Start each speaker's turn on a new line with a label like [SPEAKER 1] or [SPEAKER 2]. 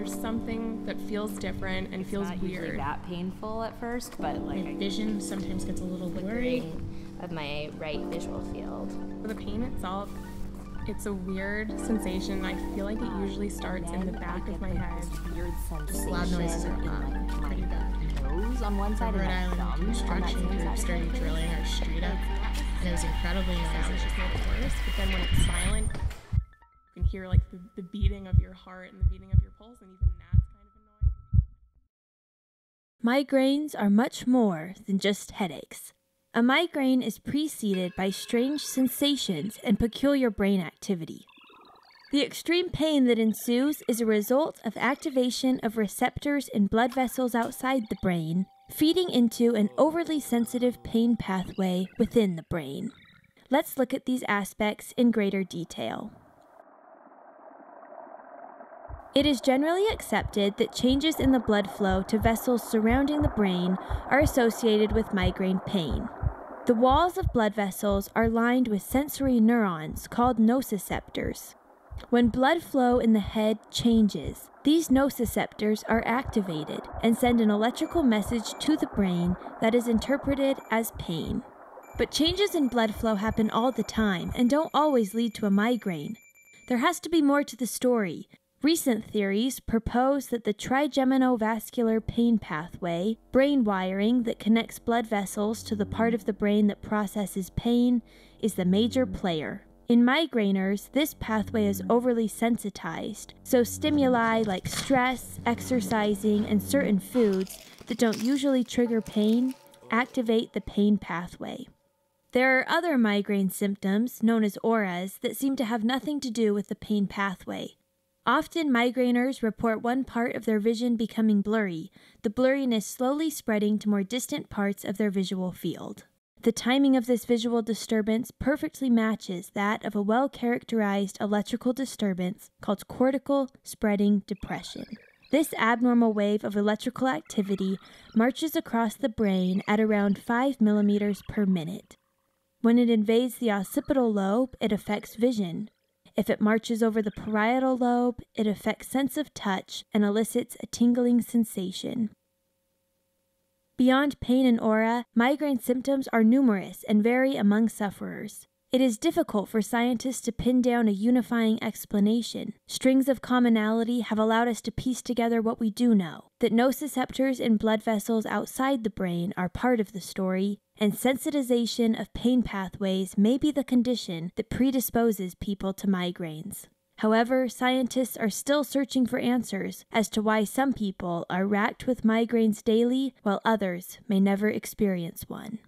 [SPEAKER 1] There's something that feels different and feels
[SPEAKER 2] not
[SPEAKER 1] weird.
[SPEAKER 2] Usually that painful at first, but like
[SPEAKER 3] my vision sometimes gets a little blurry
[SPEAKER 2] of my right visual field.
[SPEAKER 1] For the pain itself, it's a weird sensation. I feel like it usually starts in the back of my head.
[SPEAKER 2] Weird sensation.
[SPEAKER 3] loud noises are pretty bad.
[SPEAKER 2] Nose on one side
[SPEAKER 3] Rhode
[SPEAKER 2] and my
[SPEAKER 3] Island
[SPEAKER 2] thumb
[SPEAKER 3] construction
[SPEAKER 2] on that
[SPEAKER 3] crew
[SPEAKER 2] same
[SPEAKER 3] started
[SPEAKER 2] side.
[SPEAKER 3] drilling our street up, and it was incredibly noisy.
[SPEAKER 1] It's just made it worse. But then when it's silent, you can hear like the beating of your heart and the beating of your pulse, and even that's kind of annoying.
[SPEAKER 4] Migraines are much more than just headaches. A migraine is preceded by strange sensations and peculiar brain activity. The extreme pain that ensues is a result of activation of receptors in blood vessels outside the brain, feeding into an overly sensitive pain pathway within the brain. Let's look at these aspects in greater detail. It is generally accepted that changes in the blood flow to vessels surrounding the brain are associated with migraine pain. The walls of blood vessels are lined with sensory neurons called nociceptors. When blood flow in the head changes, these nociceptors are activated and send an electrical message to the brain that is interpreted as pain. But changes in blood flow happen all the time and don't always lead to a migraine. There has to be more to the story. Recent theories propose that the trigeminovascular pain pathway, brain wiring that connects blood vessels to the part of the brain that processes pain, is the major player. In migraineurs, this pathway is overly sensitized, so stimuli like stress, exercising, and certain foods that don't usually trigger pain activate the pain pathway. There are other migraine symptoms, known as auras, that seem to have nothing to do with the pain pathway. Often, migraineurs report one part of their vision becoming blurry, the blurriness slowly spreading to more distant parts of their visual field. The timing of this visual disturbance perfectly matches that of a well-characterized electrical disturbance called cortical spreading depression. This abnormal wave of electrical activity marches across the brain at around 5 millimeters per minute. When it invades the occipital lobe, it affects vision. If it marches over the parietal lobe, it affects sense of touch and elicits a tingling sensation. Beyond pain and aura, migraine symptoms are numerous and vary among sufferers. It is difficult for scientists to pin down a unifying explanation. Strings of commonality have allowed us to piece together what we do know, that nociceptors in blood vessels outside the brain are part of the story, and sensitization of pain pathways may be the condition that predisposes people to migraines. However, scientists are still searching for answers as to why some people are racked with migraines daily while others may never experience one.